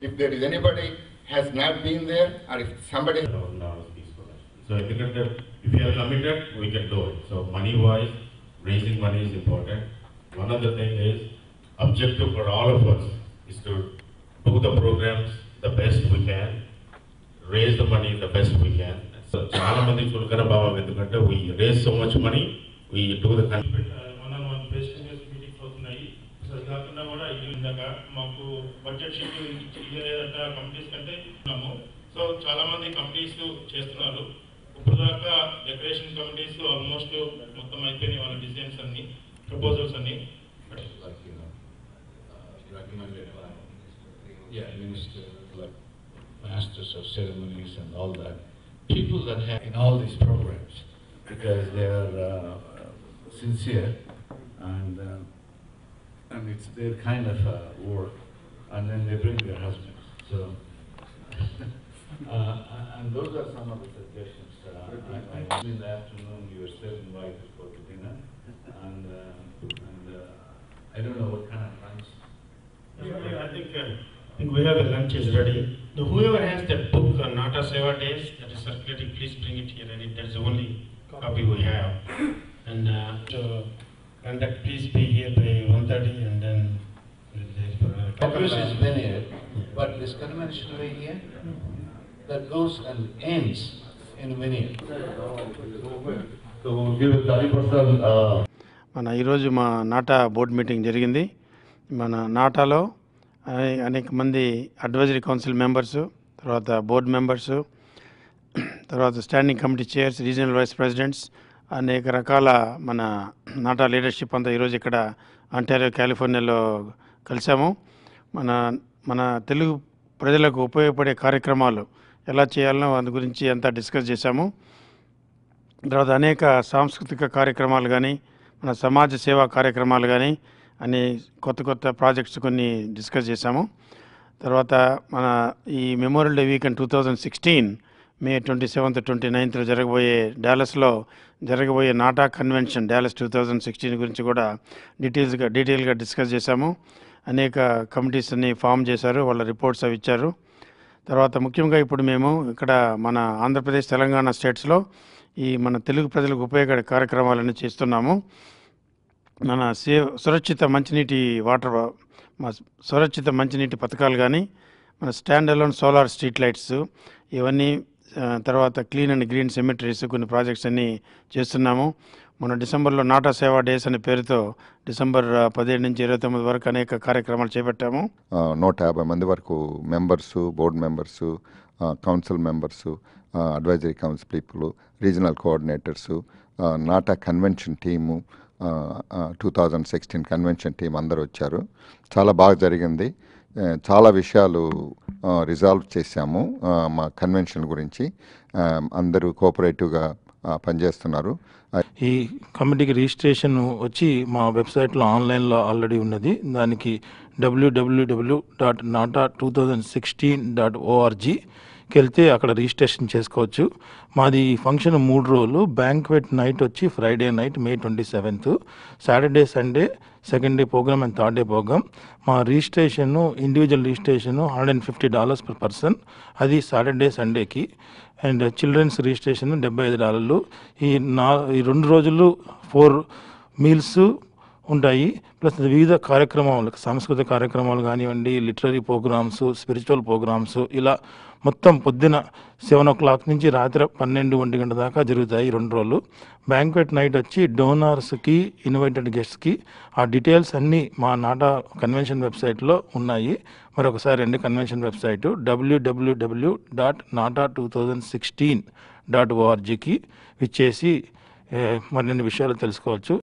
If there is anybody has not been there, or if somebody. So if you are committed, we can do it. So money-wise, raising money is important. One other thing is, objective for all of us is to do the programs the best we can, raise the money the best we can. So చాలా మంది చులకన భావం ఎందుకంటే we raise so much money, we do the one-on-one face-to-face meetings అవుతున్నాయి. So అది కాకుండా కూడా ఇందాక మాకు బడ్జెట్ షీట్ ఇయ్యలేదంట కంపెనీస్ కంటే ఉన్నాము. సో చాలా మంది కంపెనీస్ చేస్తున్నారు. ఇప్పుడు దాకా డెకరేషన్ కమిటీస్ ఆల్మోస్ట్ మొత్తం అయిపోయినాయి, వాళ్ళ డిజైన్స్ అన్ని ప్రపోజల్స్ అన్ని. Yeah, minister, like masters of ceremonies and all that, people that have in all these programs because they are sincere and it's their kind of work, and then they bring their husbands. So, and those are some of the suggestions. In the afternoon, you are still invited for the dinner, and I don't know what kind of lunch. I think we have a lunch is ready. Whoever has that book, Nata Seva Days, that is circulating, please bring it here. And that's the only copy we have. And conduct, please be here by 1:30, and then Focus is veneer, but this convention way here, that goes and ends in veneer. So we'll give it 30%. మన ఈరోజు మా నాటా board meeting జరిగింది. మన నాటాలో అనేక మంది advisory council members, తర్వాత board members, తర్వాత standing committee chairs, regional vice presidents, అనేక రకాల మన నాటా లీడర్షిప్ అంతా ఈరోజు ఇక్కడ ఆంటారియో కాలిఫోర్నియాలో కలిసాము. మన తెలుగు ప్రజలకు ఉపయోగపడే కార్యక్రమాలు ఎలా చేయాలనో దాని గురించి అంతా డిస్కస్ చేశాము. తర్వాత అనేక సాంస్కృతిక కార్యక్రమాలు కానీ, మన సమాజ సేవా కార్యక్రమాలు కానీ అని కొత్త ప్రాజెక్ట్స్ కొన్ని డిస్కస్ చేశాము. తర్వాత మన ఈ మెమోరియల్ డే వీకెండ్ 2016 మే 27th 29th జరగబోయే డాలస్లో జరగబోయే నాటా కన్వెన్షన్ డాలస్ 2016 గురించి కూడా డీటెయిల్గా డిస్కస్ చేశాము. అనేక కమిటీస్ అన్ని ఫామ్ చేశారు, వాళ్ళ రిపోర్ట్స్ అవి ఇచ్చారు. తర్వాత ముఖ్యంగా ఇప్పుడు మేము ఇక్కడ మన ఆంధ్రప్రదేశ్, తెలంగాణ స్టేట్స్లో ఈ మన తెలుగు ప్రజలకు ఉపయోగపడే కార్యక్రమాలన్నీ చేస్తున్నాము. మన సురక్షిత మంచినీటి పథకాలు కానీ, మన stand alone solar street lights ఇవన్నీ, తర్వాత క్లీన్ అండ్ గ్రీన్ సెమిటరీస్, కొన్ని ప్రాజెక్ట్స్ అన్నీ చేస్తున్నాము. మన డిసెంబర్లో నాటా సేవా డేస్ అనే పేరుతో డిసెంబర్ 17 నుంచి 29 వరకు అనేక కార్యక్రమాలు చేపట్టాము. 150 మంది వరకు members, board members, council members, advisory council people, regional coordinators, NATA convention team, 2016 convention team అందరూ వచ్చారు. చాలా బాగా జరిగింది. చాలా విషయాలు రిజాల్వ్ చేశాము. మా కన్వెన్షన్ గురించి అందరూ కోఆపరేటివ్గా పనిచేస్తున్నారు. ఈ కమిటీకి రిజిస్ట్రేషన్ వచ్చి మా వెబ్సైట్లో ఆన్లైన్లో ఆల్రెడీ ఉన్నది. దానికి www.nata2016.org వెళ్తే అక్కడ రిజిస్ట్రేషన్ చేసుకోవచ్చు. మాది ఫంక్షన్ 3 రోజులు. బ్యాంక్వెట్ నైట్ వచ్చి Friday night May 27th, Saturday Sunday second day program and third day program. మా registration individual registration $150 per person, అది సాటర్డే సండేకి. And children's registration $75. ఈ 2 రోజులు 4 మీల్స్ ఉంటాయి. ప్లస్ వివిధ కార్యక్రమాలు, సాంస్కృతిక కార్యక్రమాలు కానివ్వండి, లిటరరీ ప్రోగ్రామ్స్, స్పిరిచువల్ ప్రోగ్రామ్స్, ఇలా మొత్తం పొద్దున 7 o'clock నుంచి రాత్రి 12-1 గంట దాకా జరుగుతాయి 2 రోజులు. బ్యాంక్వెట్ నైట్ వచ్చి డోనర్స్కి, ఇన్వైటెడ్ గెస్ట్స్కి. ఆ డీటెయిల్స్ అన్నీ మా నాటా కన్వెన్షన్ వెబ్సైట్లో ఉన్నాయి. మరొకసారి కన్వెన్షన్ వెబ్సైటు www.nata2016.orgకి విచ్చేసి మరిన్ని విషయాలు తెలుసుకోవచ్చు.